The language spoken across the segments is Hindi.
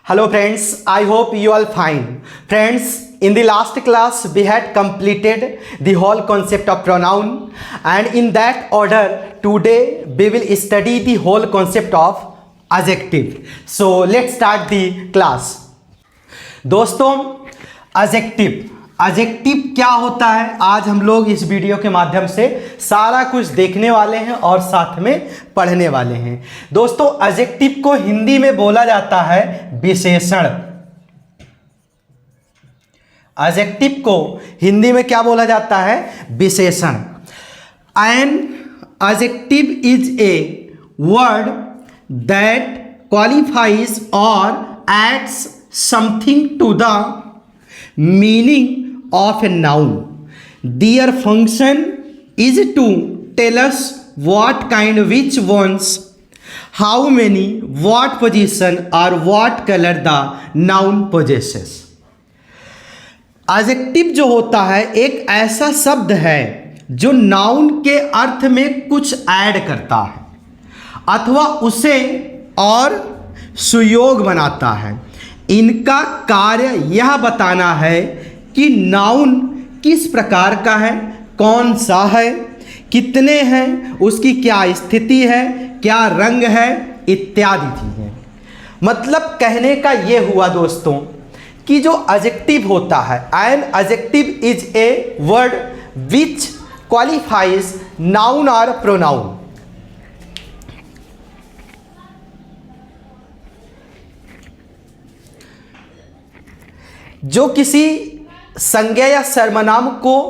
Hello friends, I hope you all fine. Friends, in the last class we had completed the whole concept of pronoun, and in that order today we will study the whole concept of adjective. So let's start the class. दोस्तों, एडजेक्टिव क्या होता है, आज हम लोग इस वीडियो के माध्यम से सारा कुछ देखने वाले हैं और साथ में पढ़ने वाले हैं। दोस्तों, एडजेक्टिव को हिंदी में बोला जाता है विशेषण। एडजेक्टिव को हिंदी में क्या बोला जाता है? विशेषण। An adjective is a word that qualifies और adds something to the meaning of a noun. Their function is to tell us what kind, which ones, how many, what position or what color the noun possesses. Adjective जो होता है एक ऐसा शब्द है जो नाउन के अर्थ में कुछ ऐड करता है अथवा उसे और सुयोग बनाता है। इनका कार्य यह बताना है कि नाउन किस प्रकार का है, कौन सा है, कितने हैं, उसकी क्या स्थिति है, क्या रंग है, इत्यादि चीजें। मतलब कहने का ये हुआ दोस्तों कि जो एडजेक्टिव होता है, N adjective is a word which qualifies noun और प्रोनाउन। जो किसी संज्ञा या सर्वनाम को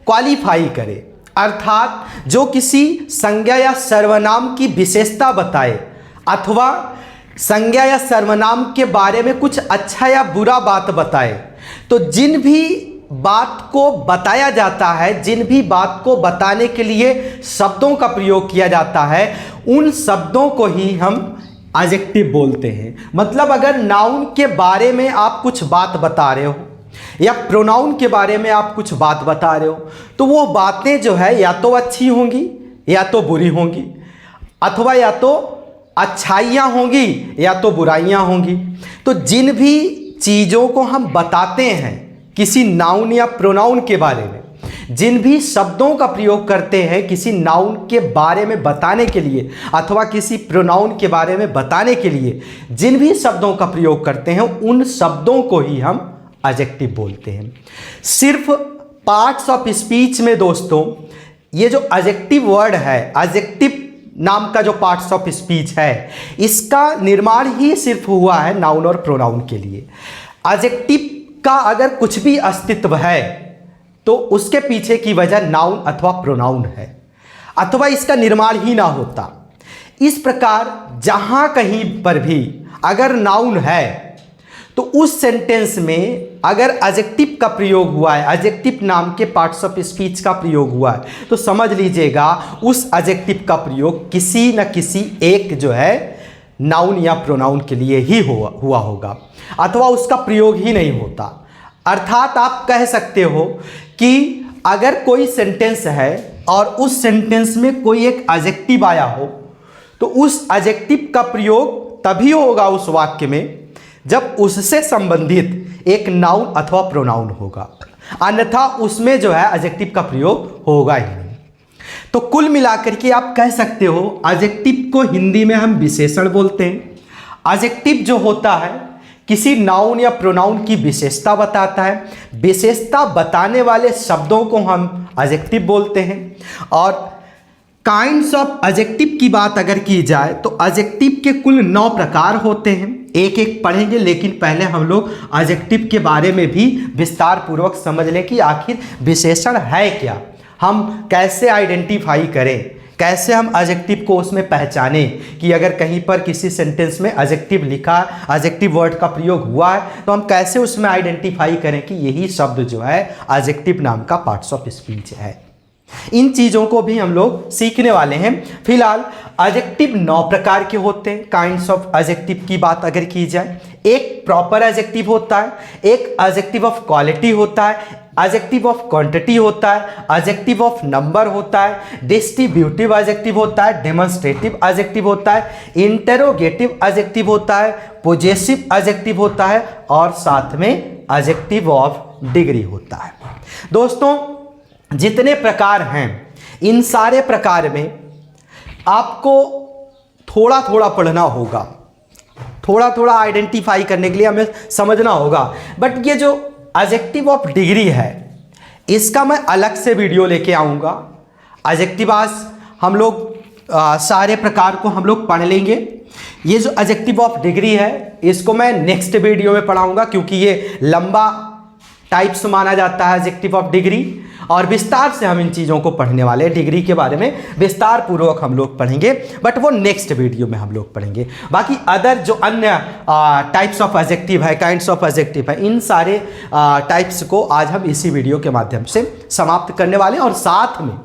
क्वालिफाई करे, अर्थात जो किसी संज्ञा या सर्वनाम की विशेषता बताए अथवा संज्ञा या सर्वनाम के बारे में कुछ अच्छा या बुरा बात बताए। तो जिन भी बात को बताया जाता है, जिन भी बात को बताने के लिए शब्दों का प्रयोग किया जाता है, उन शब्दों को ही हम एडजेक्टिव बोलते हैं। मतलब अगर नाउन के बारे में आप कुछ बात बता रहे हो या प्रोनाउन के बारे में आप कुछ बात बता रहे हो तो वो बातें जो है या तो अच्छी होंगी या तो बुरी होंगी, अथवा या तो अच्छाइयाँ होंगी या तो बुराइयाँ होंगी। तो जिन भी चीज़ों को हम बताते हैं किसी नाउन या प्रोनाउन के बारे में, जिन भी शब्दों का प्रयोग करते हैं किसी नाउन के बारे में बताने के लिए अथवा किसी प्रोनाउन के बारे में बताने के लिए, जिन भी शब्दों का प्रयोग करते हैं उन शब्दों को ही हम एडजेक्टिव बोलते हैं। सिर्फ पार्ट्स ऑफ स्पीच में दोस्तों ये जो एडजेक्टिव वर्ड है, एडजेक्टिव नाम का जो पार्ट्स ऑफ स्पीच है, इसका निर्माण ही सिर्फ हुआ है नाउन और प्रोनाउन के लिए। एडजेक्टिव का अगर कुछ भी अस्तित्व है तो उसके पीछे की वजह नाउन अथवा प्रोनाउन है, अथवा इसका निर्माण ही ना होता। इस प्रकार जहां कहीं पर भी अगर नाउन है तो उस सेंटेंस में अगर एडजेक्टिव का प्रयोग हुआ है, एडजेक्टिव नाम के पार्ट्स ऑफ स्पीच का प्रयोग हुआ है, तो समझ लीजिएगा उस एडजेक्टिव का प्रयोग किसी न किसी एक जो है नाउन या प्रोनाउन के लिए ही हुआ होगा, अथवा उसका प्रयोग ही नहीं होता। अर्थात आप कह सकते हो कि अगर कोई सेंटेंस है और उस सेंटेंस में कोई एक एडजेक्टिव आया हो तो उस एडजेक्टिव का प्रयोग तभी होगा उस वाक्य में जब उससे संबंधित एक नाउन अथवा प्रोनाउन होगा, अन्यथा उसमें जो है एडजेक्टिव का प्रयोग होगा ही नहीं। तो कुल मिलाकर के आप कह सकते हो एडजेक्टिव को हिंदी में हम विशेषण बोलते हैं। एडजेक्टिव जो होता है किसी नाउन या प्रोनाउन की विशेषता बताता है, विशेषता बताने वाले शब्दों को हम एडजेक्टिव बोलते हैं। और काइंड्स ऑफ एडजेक्टिव की बात अगर की जाए तो एडजेक्टिव के कुल 9 प्रकार होते हैं, एक एक पढ़ेंगे, लेकिन पहले हम लोग एडजेक्टिव के बारे में भी विस्तार पूर्वक समझ लें कि आखिर विशेषण है क्या, हम कैसे आइडेंटिफाई करें, कैसे हम एडजेक्टिव को उसमें पहचाने कि अगर कहीं पर किसी सेंटेंस में एडजेक्टिव लिखा, एडजेक्टिव वर्ड का प्रयोग हुआ है तो हम कैसे उसमें आइडेंटिफाई करें कि यही शब्द जो है एडजेक्टिव नाम का पार्ट्स ऑफ स्पीच है। इन चीज़ों को भी हम लोग सीखने वाले हैं। फिलहाल एडजेक्टिव 9 प्रकार के होते हैं। काइंड्स ऑफ एडजेक्टिव की बात अगर की जाए, एक प्रॉपर एडजेक्टिव होता है, एक एडजेक्टिव ऑफ क्वालिटी होता है, एडजेक्टिव ऑफ क्वांटिटी होता है, एडजेक्टिव ऑफ नंबर होता है, डिस्ट्रीब्यूटिव एडजेक्टिव होता है, डेमोन्स्ट्रेटिव एडजेक्टिव होता है, इंटरोगेटिव एडजेक्टिव होता है, पोजेसिव एडजेक्टिव होता है और साथ में एडजेक्टिव ऑफ डिग्री होता है। दोस्तों जितने प्रकार हैं इन सारे प्रकार में आपको थोड़ा थोड़ा पढ़ना होगा, थोड़ा थोड़ा आइडेंटिफाई करने के लिए हमें समझना होगा। बट ये जो एडजेक्टिव ऑफ डिग्री है इसका मैं अलग से वीडियो लेके आऊँगा। एडजेक्टिव आज हम लोग सारे प्रकार को हम लोग पढ़ लेंगे। ये जो एडजेक्टिव ऑफ डिग्री है इसको मैं नेक्स्ट वीडियो में पढ़ाऊँगा, क्योंकि ये लंबा टाइप्स माना जाता है एडजेक्टिव ऑफ डिग्री, और विस्तार से हम इन चीज़ों को पढ़ने वाले हैं। डिग्री के बारे में विस्तार पूर्वक हम लोग पढ़ेंगे, बट वो नेक्स्ट वीडियो में हम लोग पढ़ेंगे। बाकी अदर जो अन्य टाइप्स ऑफ एडजेक्टिव है, काइंड्स ऑफ एडजेक्टिव है, इन सारे टाइप्स को आज हम इसी वीडियो के माध्यम से समाप्त करने वाले हैं और साथ में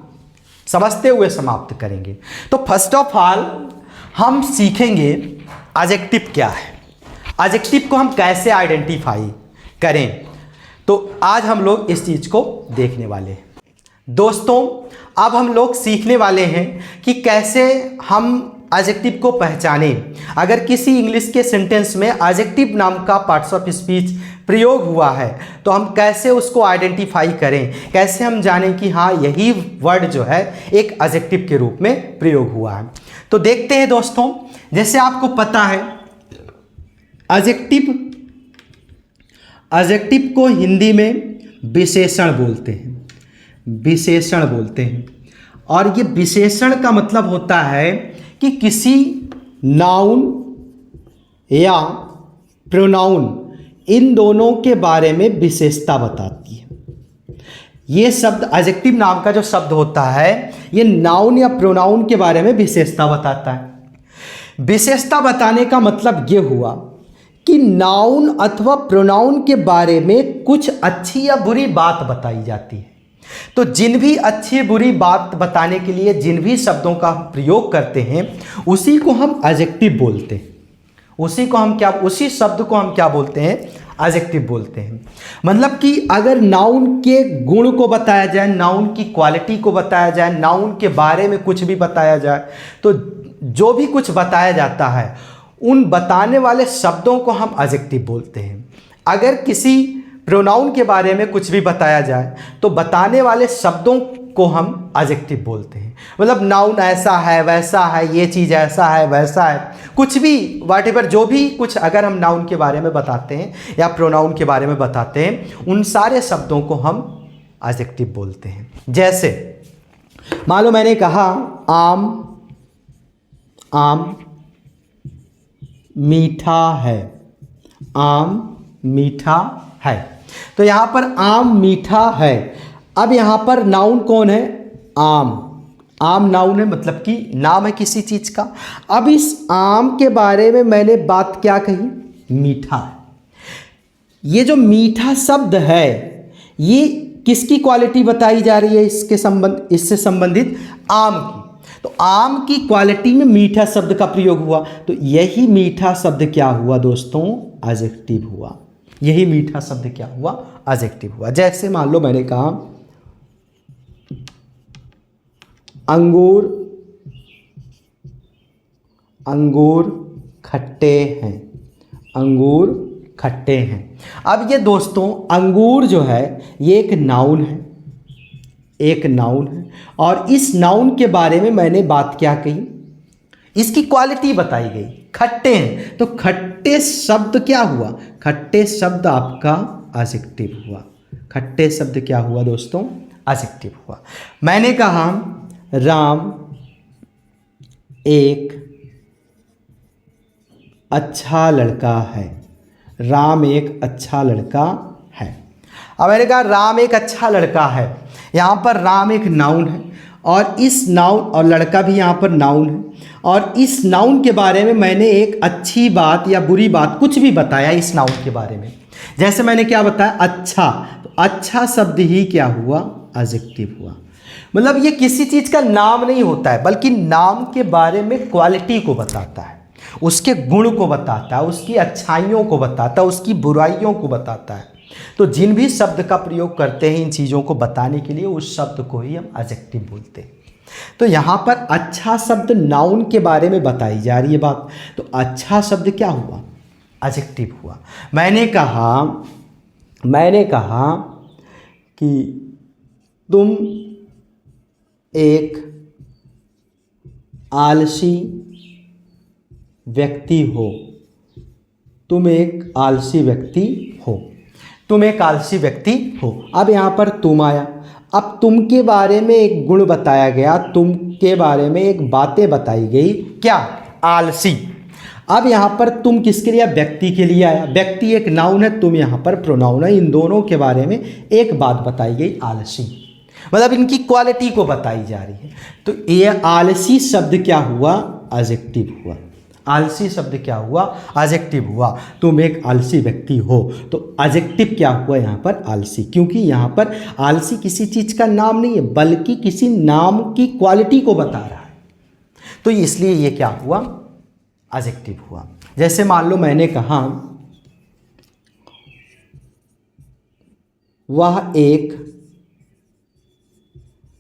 समझते हुए समाप्त करेंगे। तो फर्स्ट ऑफ ऑल हम सीखेंगे एडजेक्टिव क्या है, एडजेक्टिव को हम कैसे आइडेंटिफाई करें। तो आज हम लोग इस चीज़ को देखने वाले हैं। दोस्तों अब हम लोग सीखने वाले हैं कि कैसे हम एडजेक्टिव को पहचानें। अगर किसी इंग्लिश के सेंटेंस में एडजेक्टिव नाम का पार्ट्स ऑफ स्पीच प्रयोग हुआ है तो हम कैसे उसको आइडेंटिफाई करें, कैसे हम जानें कि हाँ यही वर्ड जो है एक एडजेक्टिव के रूप में प्रयोग हुआ है। तो देखते हैं दोस्तों, जैसे आपको पता है एडजेक्टिव को हिंदी में विशेषण बोलते हैं, विशेषण बोलते हैं। और ये विशेषण का मतलब होता है कि किसी नाउन या प्रोनाउन इन दोनों के बारे में विशेषता बताती है। ये शब्द एडजेक्टिव नाम का जो शब्द होता है ये नाउन या प्रोनाउन के बारे में विशेषता बताता है। विशेषता बताने का मतलब ये हुआ कि नाउन अथवा प्रोनाउन के बारे में कुछ अच्छी या बुरी बात बताई जाती है। तो जिन भी अच्छी बुरी बात बताने के लिए जिन भी शब्दों का हम प्रयोग करते हैं उसी को हम एडजेक्टिव बोलते हैं। उसी शब्द को हम क्या बोलते हैं, एडजेक्टिव बोलते हैं। मतलब कि अगर नाउन के गुण को बताया जाए, नाउन की क्वालिटी को बताया जाए, नाउन के बारे में कुछ भी बताया जाए, तो जो भी कुछ बताया जाता है उन बताने वाले शब्दों को हम एडजेक्टिव बोलते हैं। अगर किसी प्रोनाउन के बारे में कुछ भी बताया जाए तो बताने वाले शब्दों को हम एडजेक्टिव बोलते हैं। मतलब नाउन ऐसा है, वैसा है, ये चीज़ ऐसा है, वैसा है, कुछ भी व्हाटएवर जो भी कुछ अगर हम नाउन के बारे में बताते हैं या प्रोनाउन के बारे में बताते हैं उन सारे शब्दों को हम एडजेक्टिव बोलते हैं। जैसे मान लो मैंने कहा आम मीठा है, आम मीठा है। तो यहाँ पर आम मीठा है। अब यहाँ पर नाउन कौन है, आम नाउन है, मतलब कि नाम है किसी चीज़ का। अब इस आम के बारे में मैंने बात क्या कही, मीठा है। ये जो मीठा शब्द है ये किसकी क्वालिटी बताई जा रही है, इससे संबंधित आम की। तो आम की क्वालिटी में मीठा शब्द का प्रयोग हुआ, तो यही मीठा शब्द क्या हुआ दोस्तों, एडजेक्टिव हुआ। यही मीठा शब्द क्या हुआ, एडजेक्टिव हुआ। जैसे मान लो मैंने कहा अंगूर खट्टे हैं, अंगूर खट्टे हैं। अब ये दोस्तों अंगूर जो है ये एक नाउन है, और इस नाउन के बारे में मैंने बात क्या कही, इसकी क्वालिटी बताई गई, खट्टे हैं। तो खट्टे शब्द क्या हुआ, खट्टे शब्द आपका एडजेक्टिव हुआ। खट्टे शब्द क्या हुआ दोस्तों, एडजेक्टिव हुआ। मैंने कहा राम एक अच्छा लड़का है, राम एक अच्छा लड़का है। अब मैंने कहा राम एक अच्छा लड़का है, यहाँ पर राम एक नाउन है और इस नाउन और लड़का भी यहाँ पर नाउन है, और इस नाउन के बारे में मैंने एक अच्छी बात या बुरी बात कुछ भी बताया इस नाउन के बारे में। जैसे मैंने क्या बताया, अच्छा, तो अच्छा शब्द ही क्या हुआ, एडजेक्टिव हुआ। मतलब ये किसी चीज़ का नाम नहीं होता है बल्कि नाम के बारे में क्वालिटी को बताता है। उसके गुण को बताता है, उसकी अच्छाइयों को बताता है, उसकी बुराइयों को बताता है। तो जिन भी शब्द का प्रयोग करते हैं इन चीज़ों को बताने के लिए, उस शब्द को ही हम एडजेक्टिव बोलते हैं। तो यहाँ पर अच्छा शब्द नाउन के बारे में बताई जा रही है बात। तो अच्छा शब्द क्या हुआ? एडजेक्टिव हुआ। मैंने कहा कि तुम एक आलसी व्यक्ति हो। तुम एक आलसी व्यक्ति हो। तुम एक आलसी व्यक्ति हो। अब यहाँ पर तुम आया। अब तुम के बारे में एक गुण बताया गया, तुम के बारे में एक बातें बताई गई, क्या? आलसी। अब यहाँ पर तुम किसके लिए? व्यक्ति के लिए आया। व्यक्ति एक नाउन है, तुम यहाँ पर प्रोनाउन है। इन दोनों के बारे में एक बात बताई गई, आलसी, मतलब इनकी क्वालिटी को बताई जा रही है। तो ये आलसी शब्द क्या हुआ? एडजेक्टिव हुआ। आलसी शब्द क्या हुआ? एडजेक्टिव हुआ। तुम एक आलसी व्यक्ति हो, तो एडजेक्टिव क्या हुआ यहाँ पर? आलसी। क्योंकि यहाँ पर आलसी किसी चीज़ का नाम नहीं है, बल्कि किसी नाम की क्वालिटी को बता रहा है। तो इसलिए ये क्या हुआ? एडजेक्टिव हुआ। जैसे मान लो मैंने कहा वह एक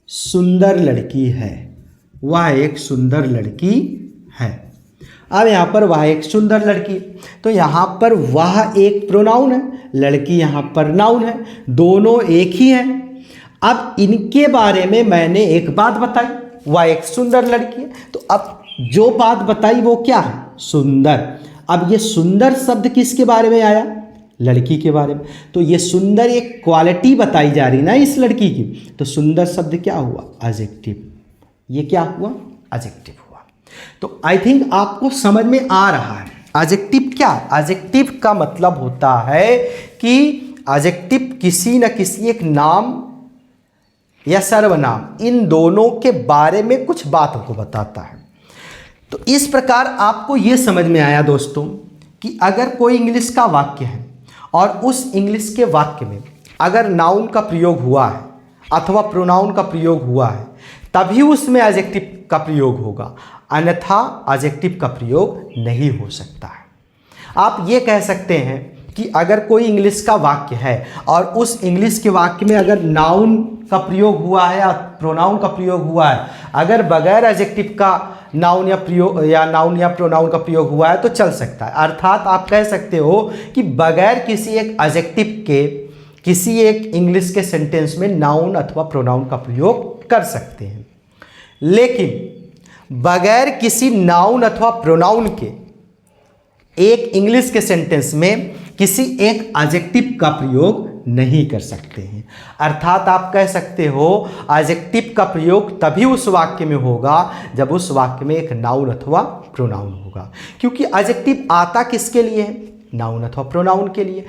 सुंदर लड़की है। वह एक सुंदर लड़की है। अब यहाँ पर वह एक सुंदर लड़की, तो यहाँ पर वह एक प्रोनाउन है, लड़की यहाँ पर नाउन है, दोनों एक ही हैं। अब इनके बारे में मैंने एक बात बताई, वह एक सुंदर लड़की है। तो अब जो बात बताई वो क्या है? सुंदर। अब ये सुंदर शब्द किसके बारे में आया? लड़की के बारे में। तो ये सुंदर एक क्वालिटी बताई जा रही ना इस लड़की की। तो सुंदर शब्द क्या हुआ? एडजेक्टिव। ये क्या हुआ? एडजेक्टिव हुआ। तो आई थिंक आपको समझ में आ रहा है एडजेक्टिव क्या? एडजेक्टिव का मतलब होता है कि एडजेक्टिव किसी न किसी एक नाम या सर्वनाम, इन दोनों के बारे में कुछ बातों को बताता है। तो इस प्रकार आपको यह समझ में आया दोस्तों कि अगर कोई इंग्लिश का वाक्य है और उस इंग्लिश के वाक्य में अगर नाउन का प्रयोग हुआ है अथवा प्रोनाउन का प्रयोग हुआ है, तभी उसमें एडजेक्टिव का प्रयोग होगा, अन्यथा एडजेक्टिव का प्रयोग नहीं हो सकता है। आप ये कह सकते हैं कि अगर कोई इंग्लिश का वाक्य है और उस इंग्लिश के वाक्य में अगर नाउन का प्रयोग हुआ है या प्रोनाउन का प्रयोग हुआ है, अगर बगैर एडजेक्टिव का नाउन या प्रोनाउन का प्रयोग हुआ है तो चल सकता है। अर्थात आप कह सकते हो कि बगैर किसी एक एडजेक्टिव के किसी एक इंग्लिश के सेंटेंस में नाउन अथवा प्रोनाउन का प्रयोग कर सकते हैं, लेकिन बगैर किसी नाउन अथवा प्रोनाउन के एक इंग्लिश के सेंटेंस में किसी एक एडजेक्टिव का प्रयोग नहीं कर सकते हैं। अर्थात आप कह सकते हो एडजेक्टिव का प्रयोग तभी उस वाक्य में होगा जब उस वाक्य में एक नाउन अथवा प्रोनाउन होगा, क्योंकि एडजेक्टिव आता किसके लिए है? नाउन अथवा प्रोनाउन के लिए।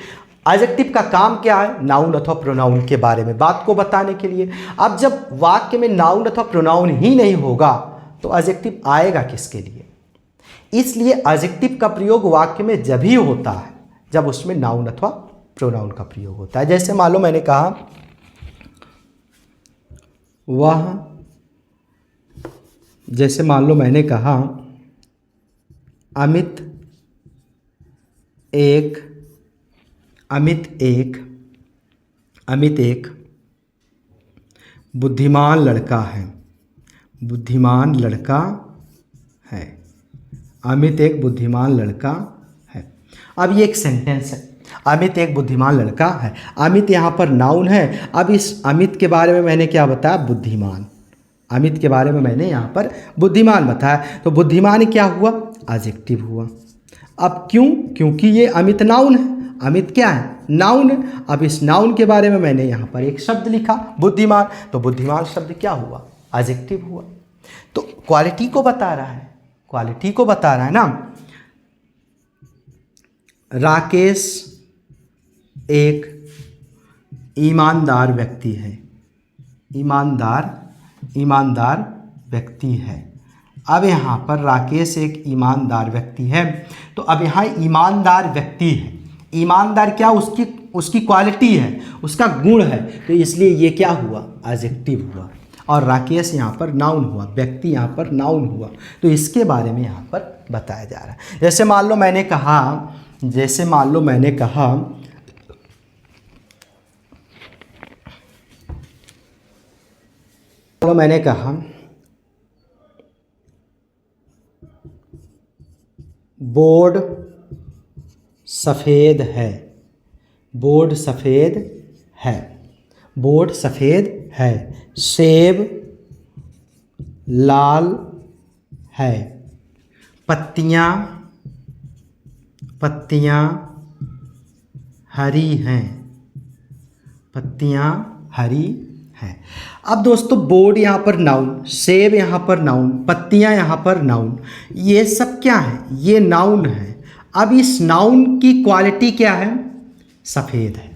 एडजेक्टिव का काम क्या है? नाउन अथवा प्रोनाउन के बारे में बात को बताने के लिए। अब जब वाक्य में नाउन अथवा प्रोनाउन ही नहीं होगा तो एडजेक्टिव आएगा किसके लिए? इसलिए एडजेक्टिव का प्रयोग वाक्य में जब ही होता है जब उसमें नाउन अथवा प्रोनाउन का प्रयोग होता है। जैसे मान लो मैंने कहा अमित एक बुद्धिमान लड़का है। अमित एक बुद्धिमान लड़का है। अब ये एक सेंटेंस है, अमित एक बुद्धिमान लड़का है। अमित यहाँ पर नाउन है। अब इस अमित के बारे में मैंने क्या बताया? बुद्धिमान। अमित के बारे में मैंने यहाँ पर बुद्धिमान बताया, तो बुद्धिमान क्या हुआ? एडजेक्टिव हुआ। अब क्यों? क्योंकि ये अमित नाउन है। अमित क्या है? नाउन है। अब इस नाउन के बारे में मैंने यहाँ पर एक शब्द लिखा बुद्धिमान, तो बुद्धिमान शब्द क्या हुआ? एडजेक्टिव हुआ। तो क्वालिटी को बता रहा है, ना। राकेश एक ईमानदार व्यक्ति है। ईमानदार व्यक्ति है। अब यहाँ पर राकेश एक ईमानदार व्यक्ति है, तो अब यहाँ ईमानदार व्यक्ति है। ईमानदार क्या? उसकी क्वालिटी है, उसका गुण है, तो इसलिए ये क्या हुआ? एडजेक्टिव हुआ। और राकेश यहाँ पर नाउन हुआ, व्यक्ति यहाँ पर नाउन हुआ। तो इसके बारे में यहाँ पर बताया जा रहा है। जैसे मान लो मैंने कहा बोर्ड सफ़ेद है, बोर्ड सफ़ेद है, बोर्ड सफ़ेद है, सेब लाल है, पत्तियाँ हरी हैं, पत्तियाँ हरी हैं। अब दोस्तों बोर्ड यहाँ पर नाउन, सेब यहाँ पर नाउन, पत्तियाँ यहाँ पर नाउन, ये सब क्या है? ये नाउन है। अब इस नाउन की क्वालिटी क्या है? सफ़ेद है।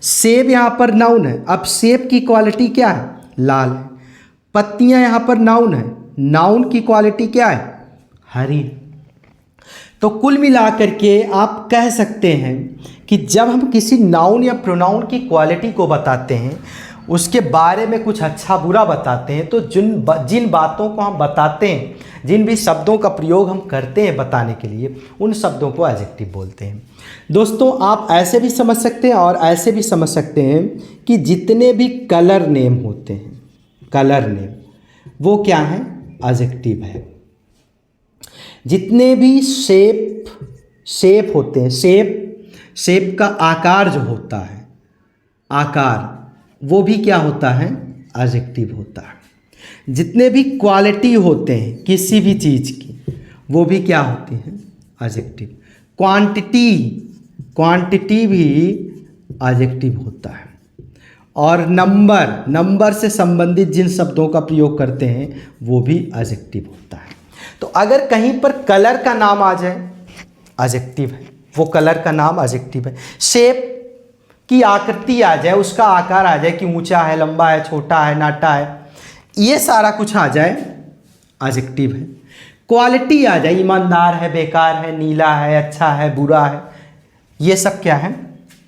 सेब यहाँ पर नाउन है, अब सेब की क्वालिटी क्या है? लाल है। पत्तियाँ यहाँ पर नाउन है, नाउन की क्वालिटी क्या है? हरी। तो कुल मिलाकर के आप कह सकते हैं कि जब हम किसी नाउन या प्रोनाउन की क्वालिटी को बताते हैं, उसके बारे में कुछ अच्छा बुरा बताते हैं, तो जिन बातों को हम बताते हैं, जिन भी शब्दों का प्रयोग हम करते हैं बताने के लिए, उन शब्दों को एडजेक्टिव बोलते हैं। दोस्तों आप ऐसे भी समझ सकते हैं और ऐसे भी समझ सकते हैं कि जितने भी कलर नेम होते हैं, कलर नेम, वो क्या है? एडजेक्टिव है। जितने भी शेप होते हैं, शेप का आकार जो होता है, आकार, वो भी क्या होता है? एडजेक्टिव होता है। जितने भी क्वालिटी होते हैं किसी भी चीज़ की, वो भी क्या होती हैं? एडजेक्टिव। क्वांटिटी भी एडजेक्टिव होता है। और नंबर से संबंधित जिन शब्दों का प्रयोग करते हैं, वो भी एडजेक्टिव होता है। तो अगर कहीं पर कलर का नाम आ जाए, एडजेक्टिव है, वो कलर का नाम एडजेक्टिव है। शेप की आकृति आ जाए, उसका आकार आ जाए कि ऊंचा है, लंबा है, छोटा है, नाटा है, ये सारा कुछ आ जाए, एडजेक्टिव है। क्वालिटी आ जाए, ईमानदार है, बेकार है, नीला है, अच्छा है, बुरा है, ये सब क्या है?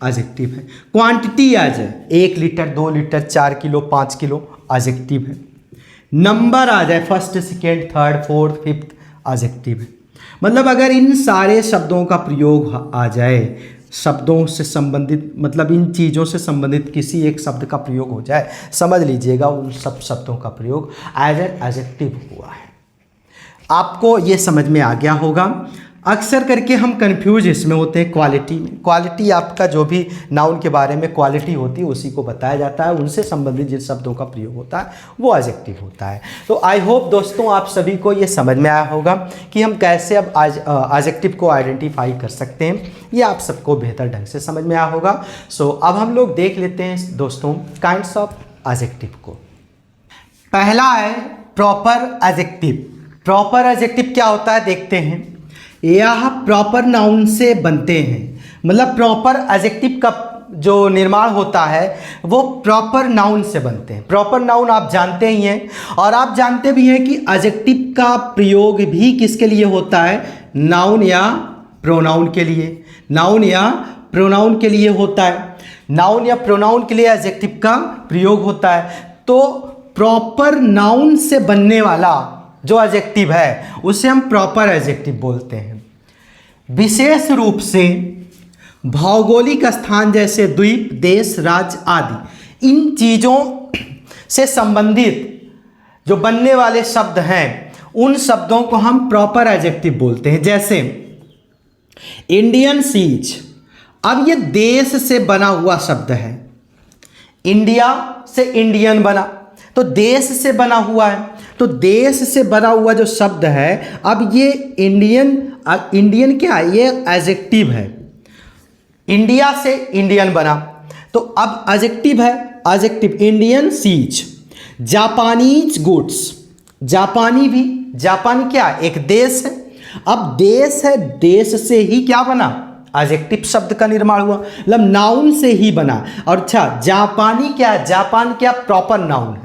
एडजेक्टिव है। क्वांटिटी आ जाए, 1 litre, 2 litre, 4 kilo, 5 kilo, adjective है। नंबर आ जाए, first, second, third, fourth, fifth, adjective है। मतलब अगर इन सारे शब्दों का प्रयोग आ जाए, शब्दों से संबंधित, मतलब इन चीज़ों से संबंधित किसी एक शब्द का प्रयोग हो जाए, समझ लीजिएगा उन सब शब्दों का प्रयोग एज एन एडजेक्टिव हुआ है। आपको ये समझ में आ गया होगा। अक्सर करके हम कंफ्यूज इसमें होते हैं क्वालिटी में। क्वालिटी आपका जो भी नाउन के बारे में क्वालिटी होती है उसी को बताया जाता है, उनसे संबंधित जिन शब्दों का प्रयोग होता है वो एडजेक्टिव होता है। तो आई होप दोस्तों आप सभी को ये समझ में आया होगा कि हम कैसे अब एडजेक्टिव को आइडेंटिफाई कर सकते हैं, ये आप सबको बेहतर ढंग से समझ में आया होगा। सो अब हम लोग देख लेते हैं दोस्तों काइंड्स ऑफ एडजेक्टिव को। पहला है प्रॉपर एडजेक्टिव। प्रॉपर एडजेक्टिव क्या होता है देखते हैं। यह प्रॉपर नाउन से बनते हैं, मतलब प्रॉपर एडजेक्टिव का जो निर्माण होता है वो प्रॉपर नाउन से बनते हैं। प्रॉपर नाउन आप जानते ही हैं, और आप जानते भी हैं कि एडजेक्टिव का प्रयोग भी किसके लिए होता है? नाउन या प्रोनाउन के लिए। नाउन या प्रोनाउन के लिए होता है। नाउन या प्रोनाउन के लिए एडजेक्टिव का प्रयोग होता है। तो प्रॉपर नाउन से बनने वाला जो एडजेक्टिव है उसे हम प्रॉपर एडजेक्टिव बोलते हैं। विशेष रूप से भौगोलिक स्थान जैसे द्वीप, देश, राज्य आदि, इन चीज़ों से संबंधित जो बनने वाले शब्द हैं उन शब्दों को हम प्रॉपर एडजेक्टिव बोलते हैं। जैसे इंडियन सीज, अब ये देश से बना हुआ शब्द है। इंडिया से इंडियन बना, तो देश से बना हुआ है। तो देश से बना हुआ जो शब्द है, अब ये इंडियन क्या है? ये एडजेक्टिव है। इंडिया से इंडियन बना, तो अब एडजेक्टिव है। एडजेक्टिव इंडियन सीज। जापानीज गुड्स, जापानी भी, जापानी क्या? एक देश है। अब देश है, देश से ही क्या बना? एडजेक्टिव शब्द का निर्माण हुआ, मतलब नाउन से ही बना। और अच्छा, जापानी क्या है? जापान क्या? प्रॉपर नाउन है।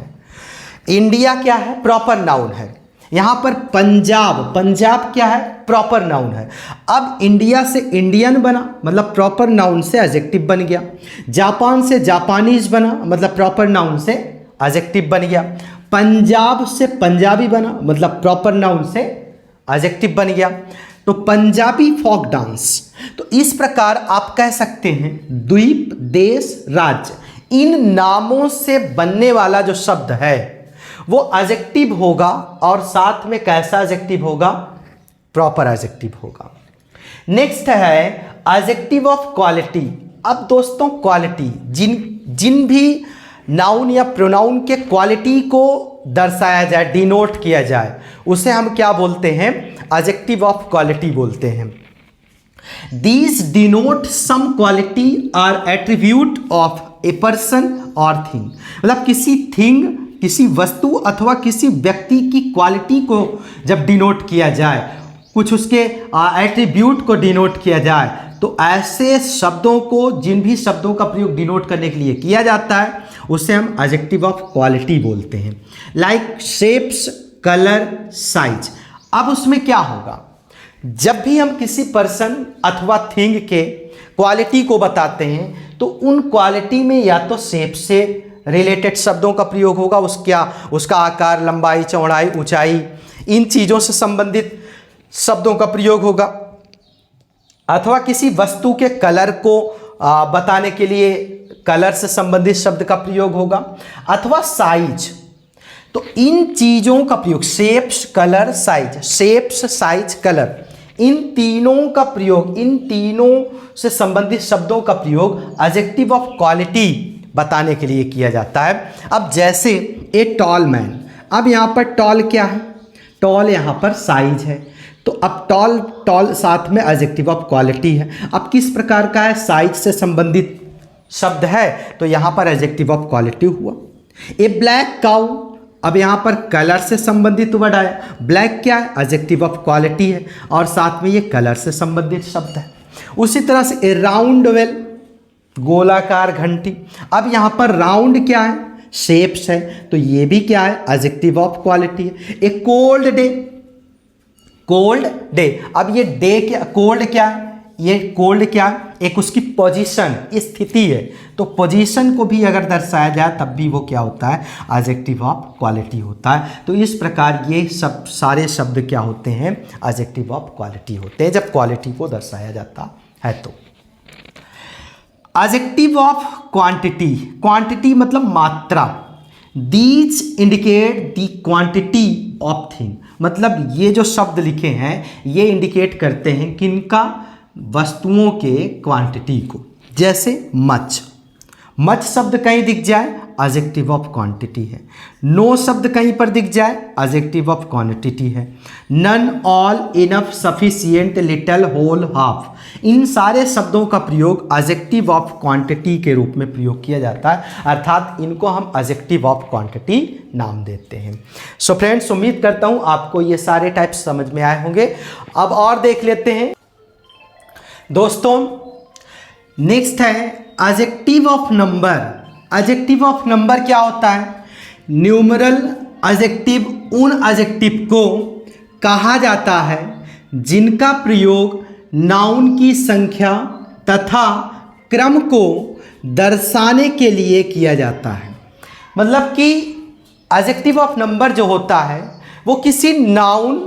इंडिया क्या है? प्रॉपर नाउन है। यहाँ पर पंजाब क्या है? प्रॉपर नाउन है। अब इंडिया से इंडियन बना, मतलब प्रॉपर नाउन से एडजेक्टिव बन गया। जापान से जापानीज बना, मतलब प्रॉपर नाउन से एडजेक्टिव बन गया। पंजाब से पंजाबी बना, मतलब प्रॉपर नाउन से एडजेक्टिव बन गया। तो पंजाबी फोक डांस। तो इस प्रकार आप कह सकते हैं द्वीप, देश, राज्य, इन नामों से बनने वाला जो शब्द है वो एडजेक्टिव होगा, और साथ में कैसा एडजेक्टिव होगा? प्रॉपर एडजेक्टिव होगा। नेक्स्ट है एडजेक्टिव ऑफ क्वालिटी। अब दोस्तों क्वालिटी, जिन भी नाउन या प्रोनाउन के क्वालिटी को दर्शाया जाए, डिनोट किया जाए, उसे हम क्या बोलते हैं? एडजेक्टिव ऑफ क्वालिटी बोलते हैं। These denote some quality are attribute of a person और थिंग। मतलब किसी थिंग, किसी वस्तु अथवा किसी व्यक्ति की क्वालिटी को जब डिनोट किया जाए, कुछ उसके एट्रीब्यूट को डिनोट किया जाए, तो ऐसे शब्दों को, जिन भी शब्दों का प्रयोग डिनोट करने के लिए किया जाता है, उसे हम एडजेक्टिव ऑफ क्वालिटी बोलते हैं। Like shapes, colour, size. अब उसमें क्या होगा? जब भी हम किसी पर्सन अथवा थिंग के क्वालिटी को बताते हैं तो उन क्वालिटी में या तो शेप से रिलेटेड शब्दों का प्रयोग होगा, उसका आकार, लंबाई, चौड़ाई, ऊंचाई, इन चीज़ों से संबंधित शब्दों का प्रयोग होगा, अथवा किसी वस्तु के कलर को बताने के लिए कलर से संबंधित शब्द का प्रयोग होगा, अथवा साइज। तो इन चीज़ों का प्रयोग, shapes, colour, size, shapes, size, colour, इन तीनों का प्रयोग, इन तीनों से संबंधित शब्दों का प्रयोग एडजेक्टिव ऑफ क्वालिटी बताने के लिए किया जाता है। अब जैसे ए टॉल मैन, अब यहाँ पर टॉल क्या है? टॉल यहाँ पर साइज है, तो अब टॉल साथ में एडजेक्टिव ऑफ क्वालिटी है। अब किस प्रकार का है? साइज से संबंधित शब्द है, तो यहाँ पर एडजेक्टिव ऑफ क्वालिटी हुआ। ए ब्लैक काउ, अब यहाँ पर कलर से संबंधित वर्ड आया। ब्लैक क्या है? एडजेक्टिव ऑफ क्वालिटी है, और साथ में ये कलर से संबंधित शब्द है। उसी तरह से ए राउंड वेल, गोलाकार घंटी। अब यहाँ पर राउंड क्या है? शेप्स है, तो ये भी क्या है? एडजेक्टिव ऑफ क्वालिटी है। ए कोल्ड डे, कोल्ड डे। अब ये डे क्या, कोल्ड क्या है? ये कोल्ड क्या है? एक उसकी पोजीशन, स्थिति है, तो पोजीशन को भी अगर दर्शाया जाए तब भी वो क्या होता है? एडजेक्टिव ऑफ क्वालिटी होता है। तो इस प्रकार ये सब सारे शब्द क्या होते हैं? एडजेक्टिव ऑफ क्वालिटी होते हैं, जब क्वालिटी को दर्शाया जाता है। तो एडजेक्टिव ऑफ क्वांटिटी, क्वांटिटी मतलब मात्रा। These indicate the quantity of thing, मतलब ये जो शब्द लिखे हैं ये इंडिकेट करते हैं किनका? वस्तुओं के क्वांटिटी को। जैसे मच, मच शब्द कहीं दिख जाए, एडजेक्टिव ऑफ क्वांटिटी है। नो शब्द कहीं पर दिख जाए, एडजेक्टिव ऑफ क्वांटिटी है। None, all, enough, sufficient, little, whole, half, इन सारे शब्दों का प्रयोग एडजेक्टिव ऑफ क्वांटिटी के रूप में प्रयोग किया जाता है, अर्थात इनको हम एडजेक्टिव ऑफ क्वांटिटी नाम देते हैं। सो फ्रेंड्स, उम्मीद करता हूँ आपको ये सारे टाइप्स समझ में आए होंगे। अब और देख लेते हैं दोस्तों। नेक्स्ट है adjective of number. Adjective of number क्या होता है? न्यूमरल एडजेक्टिव उन एडजेक्टिव को कहा जाता है जिनका प्रयोग नाउन की संख्या तथा क्रम को दर्शाने के लिए किया जाता है। मतलब कि एडजेक्टिव ऑफ नंबर जो होता है वो किसी नाउन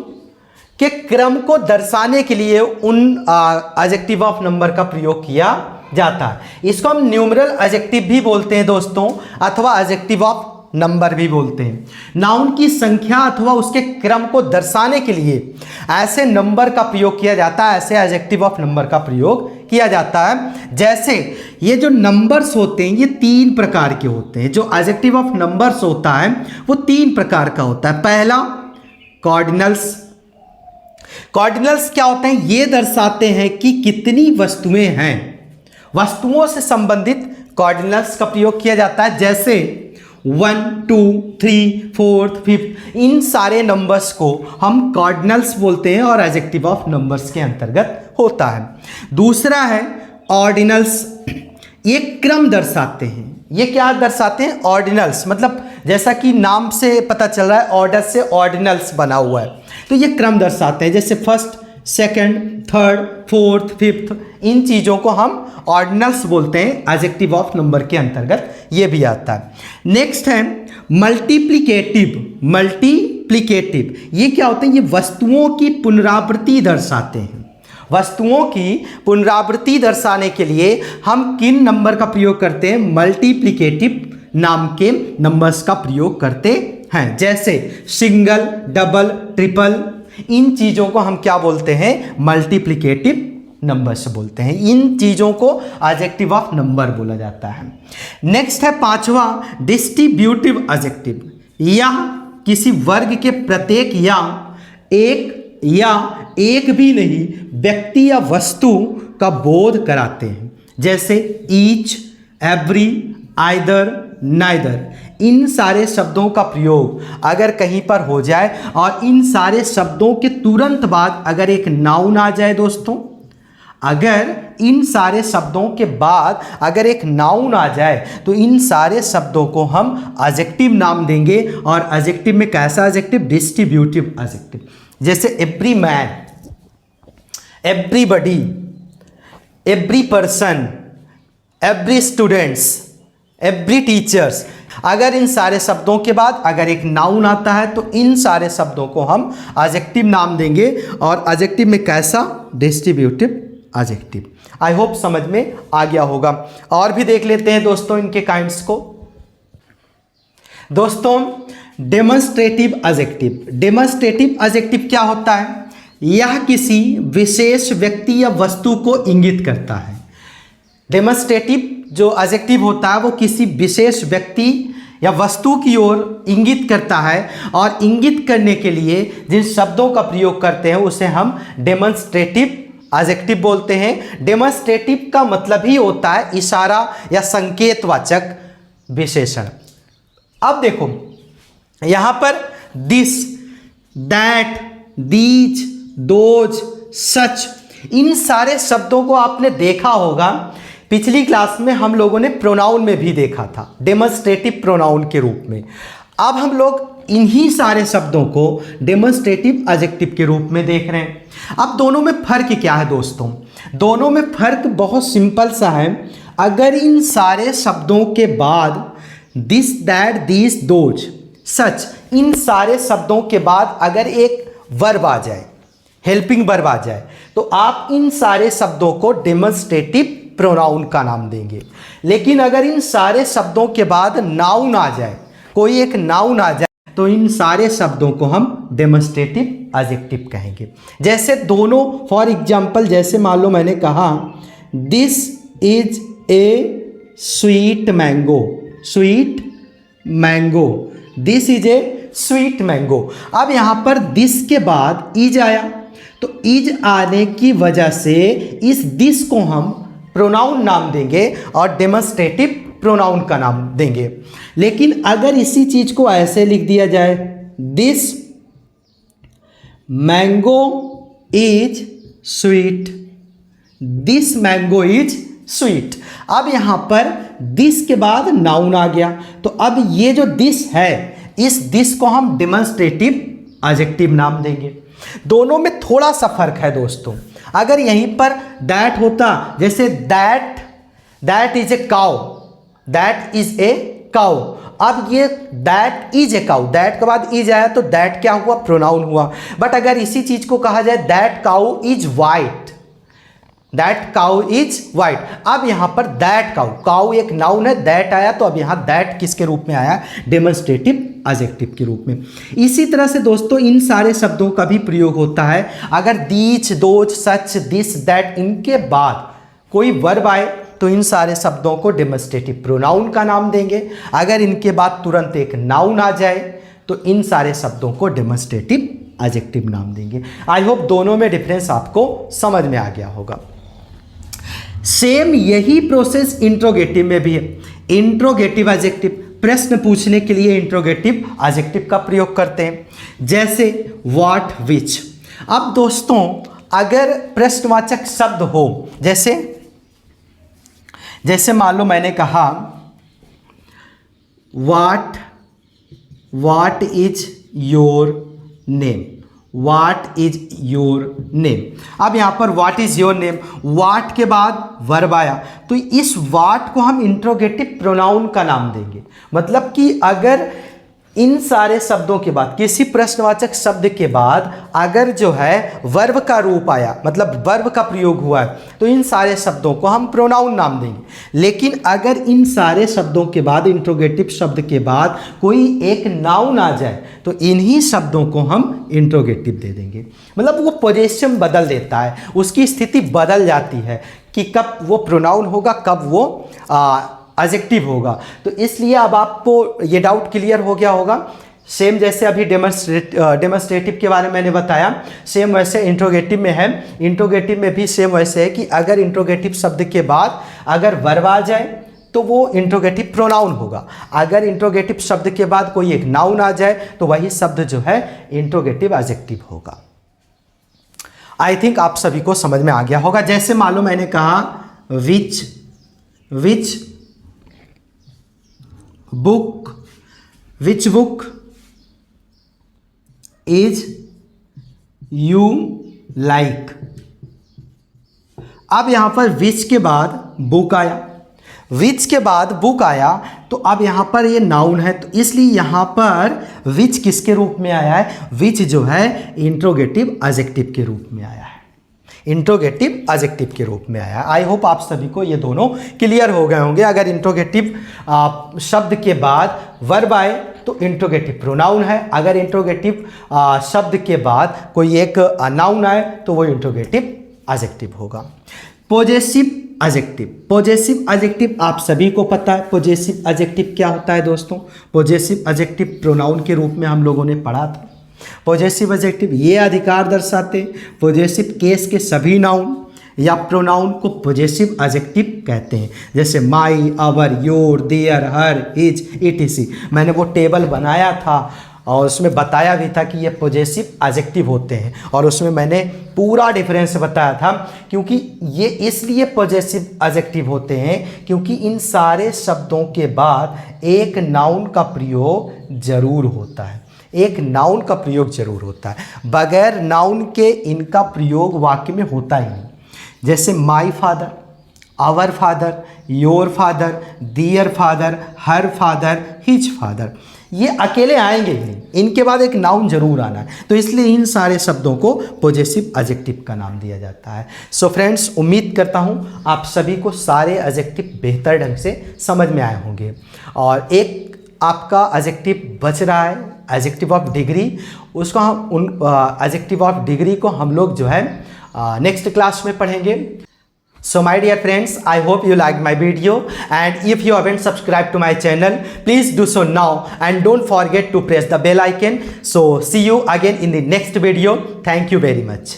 के क्रम को दर्शाने के लिए उन एडजेक्टिव ऑफ नंबर का प्रयोग किया जाता है। इसको हम न्यूमरल एडजेक्टिव भी बोलते हैं दोस्तों, अथवा एडजेक्टिव ऑफ नंबर भी बोलते हैं। नाउन की संख्या अथवा उसके क्रम को दर्शाने के लिए ऐसे नंबर का प्रयोग किया जाता है, ऐसे एडजेक्टिव ऑफ नंबर का प्रयोग किया जाता है। जैसे ये जो नंबर्स होते हैं ये 3 प्रकार के होते हैं। जो एडजेक्टिव ऑफ नंबर्स होता है वो 3 प्रकार का होता है। पहला कॉर्डिनल्स। कॉर्डिनल्स क्या होते हैं? ये दर्शाते हैं कि कितनी वस्तुएं हैं। वस्तुओं से संबंधित कॉर्डिनल्स का प्रयोग किया जाता है। जैसे 1, 2, 3, 4, 5, इन सारे नंबर्स को हम कॉर्डिनल्स बोलते हैं और एडजेक्टिव ऑफ नंबर्स के अंतर्गत होता है। दूसरा है ऑर्डिनल्स। ये क्रम दर्शाते हैं। ये क्या दर्शाते हैं? ऑर्डिनल्स, मतलब जैसा कि नाम से पता चल रहा है ऑर्डर से ऑर्डिनल्स बना हुआ है, तो ये क्रम दर्शाते हैं। जैसे first second, third, fourth, fifth, इन चीज़ों को हम ऑर्डिनल्स बोलते हैं। एडजेक्टिव ऑफ नंबर के अंतर्गत ये भी आता है। नेक्स्ट है मल्टीप्लिकेटिव। मल्टीप्लिकेटिव ये क्या होते हैं? ये वस्तुओं की पुनरावृत्ति दर्शाते हैं। वस्तुओं की पुनरावृत्ति दर्शाने के लिए हम किन नंबर का प्रयोग करते हैं? मल्टीप्लिकेटिव नाम के नंबर्स का प्रयोग करते हैं। जैसे सिंगल, डबल, ट्रिपल, इन चीज़ों को हम क्या बोलते हैं? मल्टीप्लिकेटिव नंबर्स बोलते हैं। इन चीज़ों को एडजेक्टिव ऑफ नंबर बोला जाता है। नेक्स्ट है पांचवा डिस्ट्रीब्यूटिव एडजेक्टिव। यह किसी वर्ग के प्रत्येक या एक भी नहीं व्यक्ति या वस्तु का बोध कराते हैं। जैसे ईच, एवरी, आइदर, नाइदर, इन सारे शब्दों का प्रयोग अगर कहीं पर हो जाए और इन सारे शब्दों के तुरंत बाद अगर एक नाउन आ जाए दोस्तों, अगर इन सारे शब्दों के बाद अगर एक नाउन आ जाए तो इन सारे शब्दों को हम एडजेक्टिव नाम देंगे। और एडजेक्टिव में कैसा एडजेक्टिव? Distributive adjective. जैसे every man, everybody, every person, every students, every teachers, अगर इन सारे शब्दों के बाद अगर एक नाउन आता है तो इन सारे शब्दों को हम एडजेक्टिव नाम देंगे। और एडजेक्टिव में कैसा? Distributive adjective. आई होप समझ में आ गया होगा। और भी देख लेते हैं दोस्तों इनके काइंड्स को। दोस्तों डेमोन्स्ट्रेटिव एडजेक्टिव। डेमोन्स्ट्रेटिव एडजेक्टिव क्या होता है? यह किसी विशेष व्यक्ति या वस्तु को इंगित करता है। डेमोन्स्ट्रेटिव जो एडजेक्टिव होता है वो किसी विशेष व्यक्ति या वस्तु की ओर इंगित करता है। और इंगित करने के लिए जिन शब्दों का प्रयोग करते हैं उसे हम डेमोन्स्ट्रेटिव एडजेक्टिव बोलते हैं। डेमोन्स्ट्रेटिव का मतलब ही होता है इशारा या संकेतवाचक विशेषण। अब देखो यहां पर दिस, दैट, दीज, दोज, सच, इन सारे शब्दों को आपने देखा होगा। पिछली क्लास में हम लोगों ने प्रोनाउन में भी देखा था, डेमोन्स्ट्रेटिव प्रोनाउन के रूप में। अब हम लोग इन्हीं सारे शब्दों को डेमोन्स्ट्रेटिव एडजेक्टिव के रूप में देख रहे हैं। अब दोनों में फर्क क्या है दोस्तों? दोनों में फर्क बहुत सिंपल सा है। अगर इन सारे शब्दों के बाद दिस, दैट, दिस, दोज, सच, इन सारे शब्दों के बाद अगर एक वर्ब आ जाए, हेल्पिंग वर्ब आ जाए, तो आप इन सारे शब्दों को डेमोन्स्ट्रेटिव प्रोनाउन का नाम देंगे। लेकिन अगर इन सारे शब्दों के बाद नाउन आ जाए, कोई एक नाउन आ जाए, तो इन सारे शब्दों को हम डेमोन्स्ट्रेटिव एडजेक्टिव कहेंगे। जैसे दोनों, फॉर एग्जाम्पल, जैसे मान लो मैंने कहा this is a sweet mango, sweet mango, this is a sweet mango. अब यहाँ पर दिस के बाद इज आया, तो इज आने की वजह से इस दिस को हम प्रोनाउन नाम देंगे और डेमोन्स्ट्रेटिव प्रोनाउन का नाम देंगे। लेकिन अगर इसी चीज को ऐसे लिख दिया जाए, this mango is sweet, this mango is sweet. अब यहां पर दिस के बाद नाउन आ गया, तो अब ये जो दिस है, इस दिस को हम डेमोन्स्ट्रेटिव एडजेक्टिव नाम देंगे। दोनों में थोड़ा सा फर्क है दोस्तों। अगर यहीं पर दैट होता, जैसे that is a cow, that is a cow, अब ये that is a cow, that के बाद इज आया तो दैट क्या हुआ? प्रोनाउन हुआ। बट अगर इसी चीज को कहा जाए that cow is white, that cow is white, अब यहां पर दैट काउ, काउ एक नाउन है, दैट आया तो अब यहां दैट किसके रूप में आया? डेमोन्स्ट्रेटिव एडजेक्टिव के रूप में। इसी तरह से दोस्तों इन सारे शब्दों का भी प्रयोग होता है। अगर these, those, such, this, that, इनके बाद कोई वर्ब आए तो इन सारे शब्दों को डेमोन्स्ट्रेटिव प्रोनाउन का नाम देंगे। अगर इनके बाद तुरंत एक नाउन आ जाए तो इन सारे शब्दों को डेमोन्स्ट्रेटिव एडजेक्टिव नाम देंगे। आई होप दोनों में डिफरेंस आपको समझ में आ गया होगा। सेम यही प्रोसेस इंट्रोगेटिव में भी है। इंट्रोगेटिव एडजेक्टिव, प्रश्न पूछने के लिए इंट्रोगेटिव एडजेक्टिव का प्रयोग करते हैं। जैसे व्हाट, विच। अब दोस्तों अगर प्रश्नवाचक शब्द हो, जैसे मान लो मैंने कहा what is your name, what is your name. अब यहाँ पर what is your name, what के बाद वर्ब आया, तो इस व्हाट को हम इंट्रोगेटिव प्रोनाउन का नाम देंगे। मतलब कि अगर इन सारे शब्दों के बाद, किसी प्रश्नवाचक शब्द के बाद अगर जो है वर्ब का रूप आया, मतलब वर्ब का प्रयोग हुआ है, तो इन सारे शब्दों को हम प्रोनाउन नाम देंगे। लेकिन अगर इन सारे शब्दों के बाद, इंट्रोगेटिव शब्द के बाद कोई एक नाउन आ जाए, तो इन्हीं शब्दों को हम इंट्रोगेटिव दे देंगे। मतलब वो पोजीशन बदल देता है, उसकी स्थिति बदल जाती है कि कब वो प्रोनाउन होगा, कब वो एडजेक्टिव होगा। तो इसलिए अब आपको ये डाउट क्लियर हो गया होगा। सेम जैसे अभी डेमोन्स्ट्रेटिव के बारे में मैंने बताया, सेम वैसे इंट्रोगेटिव में है। इंट्रोगेटिव में भी सेम वैसे है कि अगर इंट्रोगेटिव शब्द के बाद अगर वर्ब आ जाए तो वो इंट्रोगेटिव प्रोनाउन होगा। अगर इंट्रोगेटिव शब्द के बाद कोई एक नाउन आ जाए तो वही शब्द जो है इंट्रोगेटिव एडजेक्टिव होगा। आई थिंक आप सभी को समझ में आ गया होगा। जैसे मान लो मैंने कहा which book is you like. अब यहां पर विच के बाद बुक आया, विच के बाद बुक आया, तो अब यहां पर ये नाउन है, तो इसलिए यहां पर विच किसके रूप में आया है, विच जो है इंट्रोगेटिव एडजेक्टिव के रूप में आया है, इंट्रोगेटिव एडजेक्टिव के रूप में आया है। आई होप आप सभी को ये दोनों क्लियर हो गए होंगे। अगर इंट्रोगेटिव शब्द के बाद वर्ब आए तो इंट्रोगेटिव प्रोनाउन है, अगर इंट्रोगेटिव शब्द के बाद कोई एक नाउन आए तो वो इंट्रोगेटिव एडजेक्टिव होगा। पॉजेसिव एडजेक्टिव, पॉजेसिव एडजेक्टिव आप सभी को पता है। पॉजेसिव एडजेक्टिव क्या होता है दोस्तों? पॉजेसिव एडजेक्टिव प्रोनाउन के रूप में हम लोगों ने पढ़ा था। पॉजेसिव एडजेक्टिव ये अधिकार दर्शाते, पॉजेसिव केस के सभी नाउन या प्रोनाउन को पॉजेसिव एडजेक्टिव कहते हैं। जैसे my, our, your, their, her, his, ETC. मैंने वो टेबल बनाया था और उसमें बताया भी था कि ये पॉजेसिव एडजेक्टिव होते हैं, और उसमें मैंने पूरा डिफरेंस बताया था। क्योंकि ये इसलिए पॉजेसिव एडजेक्टिव होते हैं क्योंकि इन सारे शब्दों के बाद एक नाउन का प्रयोग जरूर होता है, एक नाउन का प्रयोग जरूर होता है। बगैर नाउन के इनका प्रयोग वाक्य में होता ही नहीं। जैसे my father, our father, your father, their father, her father, his father, ये अकेले आएंगे ही नहीं, इनके बाद एक नाउन जरूर आना है। तो इसलिए इन सारे शब्दों को पॉजेसिव एडजेक्टिव का नाम दिया जाता है। सो फ्रेंड्स, उम्मीद करता हूँ आप सभी को सारे एडजेक्टिव बेहतर ढंग से समझ में आए होंगे। और एक आपका एडजेक्टिव बच रहा है, एडजेक्टिव ऑफ डिग्री। उसको हम उन एडजेक्टिव ऑफ डिग्री को हम लोग जो है नेक्स्ट क्लास में पढ़ेंगे। So my dear friends, I hope you liked my video, and if you haven't subscribed to my channel, please do so now, and don't forget to press the bell icon. So see you again in the next video. Thank you very much.